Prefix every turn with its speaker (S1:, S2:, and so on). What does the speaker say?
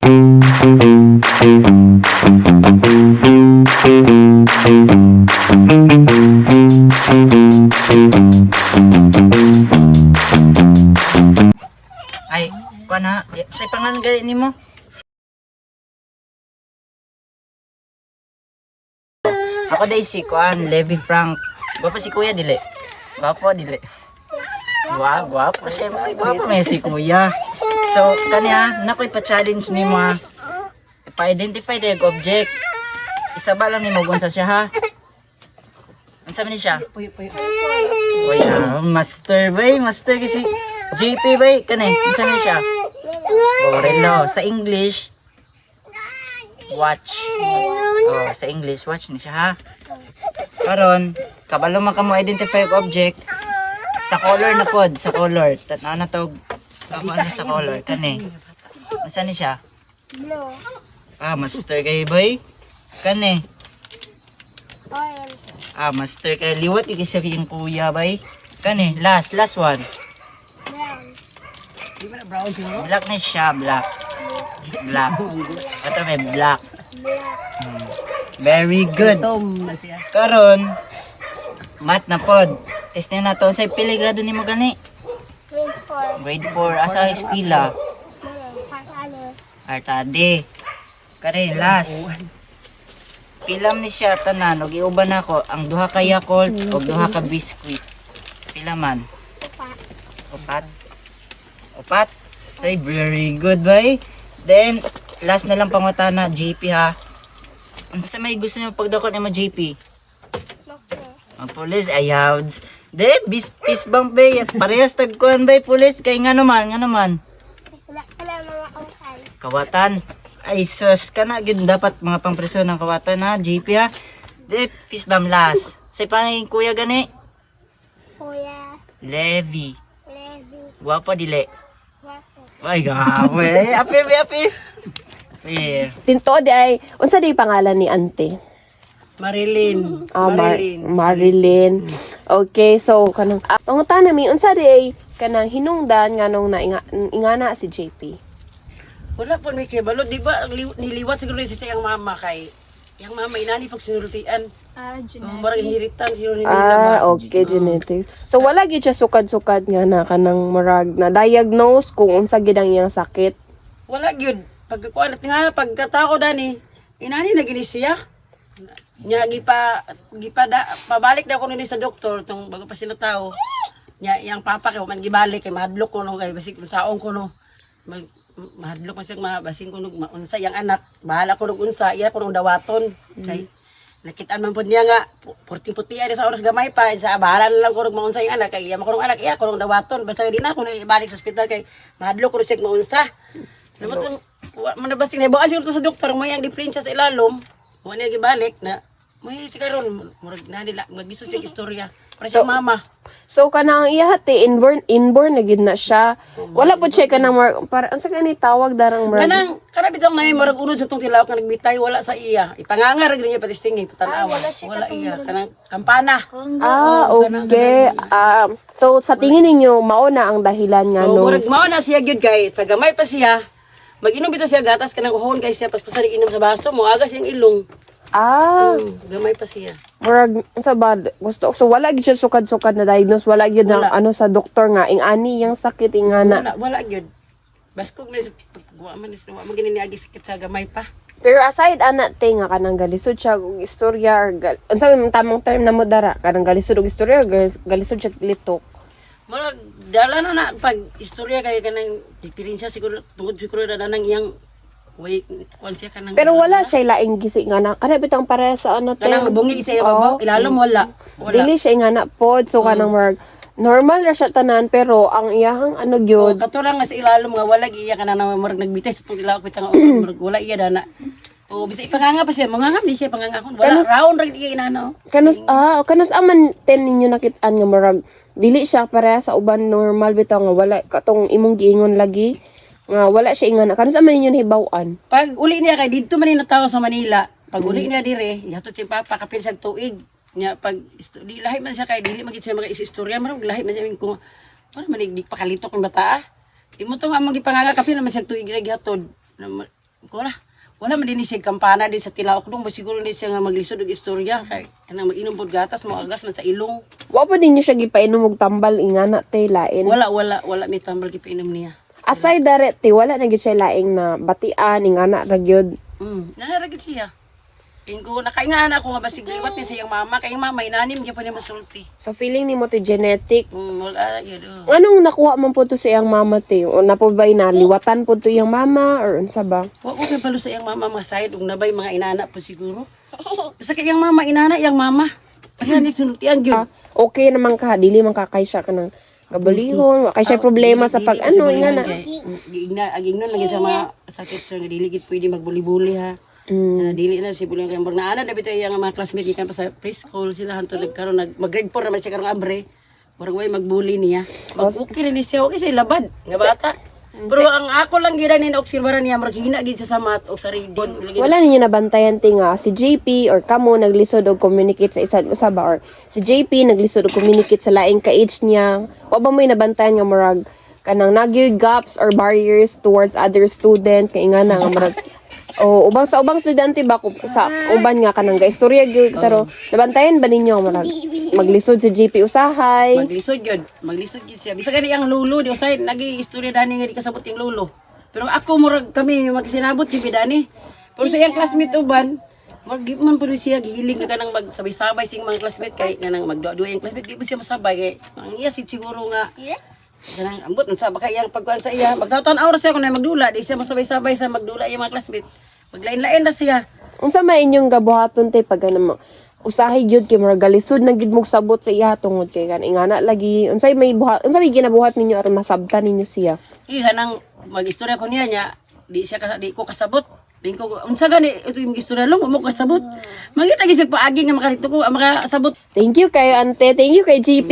S1: Ay, kuha na. Sa pangalan gaya ni mo? Ako day si Kuan, Levi Frank. Gwapo si Kuya dili. Gwapo dili. Gwapo syempre. Gwapo may si Kuya. So kanya nakoy pa-challenge ni mo ha. Pa-identify the object. Isa ba lang ni mo gunsa siya ha? Unsa man ni siya?
S2: Puyo.
S1: Kuya, master bay, master kasi JP bay kani. Unsa man siya? Oh, relo sa English. Watch. Oh, sa English, watch ni siya ha. Karon, kabalo man ka mo identify og object sa color na pod, sa color. Tatanaw na tog. Ako ano sa color kani. Asa ni siya?
S3: Blue.
S1: Ah, master kay boy. Kani.
S3: Orange.
S1: Ah, master kay liwat ikisa yung kuya bay. Kani, last one.
S3: Brown.
S2: Di ba na brown siguro?
S1: Black na siya, black. Black. Ito may black.
S3: Black.
S1: Very good.
S2: Tom na siya.
S1: Karon, mat na pod. Test na nato sa pili grado ni mo gani.
S3: Grade 4.
S1: Grade 4 asa eskwela?
S3: Ano?
S1: Artade. Kare last. Pilam ni siya tanan og iuban nako ang duha ka Yakult ug duha ka biscuit. Pila man?
S3: Upat.
S1: Opat. Say very good bay. Then last na lang pangutana JP ha. Unsa may gusto niyo pagdakon mo JP?
S3: Doctor.
S1: Ang pulis ayaw. De, bis bang bay. Parehas tagkuhan bay pulis. Kay nga naman.
S3: Wala mga kausay.
S1: Kawatan. Ay sus ka na. Yun dapat mga pangpreso ng kawatan ha. JP ha. De, bis bang last. Say panay kuya gani.
S3: Kuya.
S1: Levi.
S3: Levi.
S1: Guwapo dili.
S3: Wapo.
S1: Ay gawe. Apir.
S4: Tinto di ay unsa di pangalan ni ante?
S2: Marilyn.
S4: Marilyn. Okay, so kanang pangutana mi unsa di ay kanang hinungdan nganong na ingana si JP.
S2: Wala po may kibalo. Di ba niliwat siguro sa siyang mama kay yang mama inani pag sinultian. Marag hiritan siguro ni nila.
S4: Okay, genetics. So wala gid siya sukad-sukad nga na kanang marag na diagnose kung unsa gid ang iyang sakit.
S2: Wala gyud. Pagkuan at nga pagkatao dani inani na gini siya. Nya pabalik daw ko ni sa doktor tong bago pa sila tao. Nya yang papa kay man gibalik kay mahadlok ko no kay basig saong ko no. Mahadlok man siya basing ko no unsa yang anak. Bahala ko og unsa iya ko nung dawaton kay nakitaan man pud niya nga puti-puti ay sa oras gamay pa sa bahala na lang ko og maunsa yung anak kay iya ko nung anak iya ko nung dawaton basta di na ko ibalik sa ospital kay mahadlok ko siya maunsa. Namot man basing nabuan siguro sa doktor mo yang diferensya sa ilalom. Mo niya gibalik na may sikaron murag na nila magisod siya istorya para sa mama.
S4: So kanang iya hati inborn na gid na siya. Wala pud siya kanang para unsa kani tawag darang marag.
S2: Kanang bitang na murag unod sa tong tilaw kanang nagbitay wala sa iya. Ipangangar gid niya patistingi patanaw. Wala iya kanang kampana.
S4: Okay. So sa tingin ninyo mao na ang dahilan nga
S2: So,
S4: no.
S2: murag mao na siya gyud kay sa gamay pa siya. Mag-inom bitaw siya gatas kanang uhon kay siya paspasan inom sa baso mo aga siyang ilong. Gamay pa siya.
S4: Murag unsa ba gusto so wala gid siya sukad-sukad na diagnose wala gid na ano sa doktor nga ingani yang sakit ingana.
S2: Wala gyud. Baskog na wa man is wa magini agi sakit sa gamay pa.
S4: Pero aside ana te nga kanang galisod siya og istorya or unsa may tamang term na mo dara kanang galisod og istorya or galisod siya litok.
S2: Murag dala na pag istorya kay kanang diferensya siguro tungod siguro na nang iyang way kon siya kanang.
S4: Pero wala siya laing gisi nga na kana bitang para sa ano te.
S2: Kanang bungi siya babaw ilalom wala.
S4: Dili siya nga na pod so kanang murag normal ra siya tanan pero ang iyahang ano gyud.
S2: Katurang nga sa ilalom nga wala iya kanang murag nagbitay sa tong ilaw kitang murag wala iya dana. O bisa ipanganga pa siya, mangangap di siya panganga kon wala round ra iya inano.
S4: Kanos aman ten ninyo nakitaan nga murag dili siya pareha sa uban normal bitaw nga wala katong imong giingon lagi nga wala siya ingana kanos aman ninyo nahibaw-an.
S2: Pag uli niya kay didto man ni natawo sa Manila, pag uli niya dire, ihatod si papa kapil sa tuig. Nya pag di lahi man siya kay dili magit siya mag-istorya man lahi man siya ko. Wala man di pakalitok ng bata. Imo to nga magipanganga kapil naman siya tuig ra gihatod. Wala man din siya kampana din sa tilaok dong, siguro din siya nga maglisod og istorya kay kanang mag-inom pod gatas mo agas man sa ilong.
S4: Wa pa din niyo siya gipainom og tambal ingana te lain.
S2: Wala may tambal gipainom niya.
S4: Aside dare te wala na gyud siya laing na batian ingana ra gyud.
S2: Naharagit siya. Tingko nakaingana ako nga basig liwat ni siyang mama, kay mama inanim gyud pa niya masulti.
S4: So feeling nimo to genetic.
S2: Wala yun.
S4: Anong nakuha man po to sa iyang mama te? O napabay na liwatan po to iyang mama or unsa ba?
S2: Wa ko kay palo sa iyang mama mga side ug nabay mga inana po siguro. Basta kay iyang mama inana iyang mama. Ayan ni sultian gyud.
S4: Okay naman ka, dili man kakay siya kanang gabalihon, wa kay siya problema sa pag ano ingana.
S2: Aging nun lagi sa mga sakit sir nga dili gid pwede magbuli-buli ha. Dili na si bulang kay na ana dapat yung mga classmate gikan pa sa preschool sila hanto nagkaron mag-grade 4 naman siya karong abre. Murag way magbuli niya. Okay rin siya, okay siya labad nga bata. Pero ang ako lang gid ni obserbaran niya murag hina gid sa math o sa reading.
S4: Wala ninyo nabantayan ti nga si JP or kamo naglisod og communicate sa isa't usa ba or si JP naglisod og communicate sa laing ka-age niya. Wa ba mo'y nabantayan nga murag kanang nagyoy gaps or barriers towards other student kay ingana nga murag ubang estudyante ba sa uban nga kanang gaistorya gyud pero nabantayan ba ninyo murag maglisod si JP usahay?
S2: Maglisod gyud siya. Bisa kani ang lulo di usay nagi-istorya dani nga di kasabot yung lulo. Pero ako murag kami magsinabot gyud dani. Pero sa iyang classmate uban man po siya gihiling ka nang magsabay-sabay sing mga classmate kay nang magduwa-duwa yung classmate di po siya masabay kay ang iya siguro nga kanang ambot unsa ba kay iyang pagkuan sa iya magtataw-taw ra siya kun magdula di siya masabay-sabay sa magdula yung mga classmate maglain-lain na siya.
S4: Unsa may inyong gabuhaton te pag ano usahay gyud kay murag galisod na gid mong sabot sa iya tungod kay kan ingana lagi unsay may ginabuhat ninyo aron masabtan ninyo siya?
S2: Kanang mag-istorya ko niya di ko kasabot. Bingko unsa gani ito yung istorya lang mo kasabot. Mangita gisig paagi nga makalito ko makasabot.
S4: Thank you kay ante, thank you kay JP.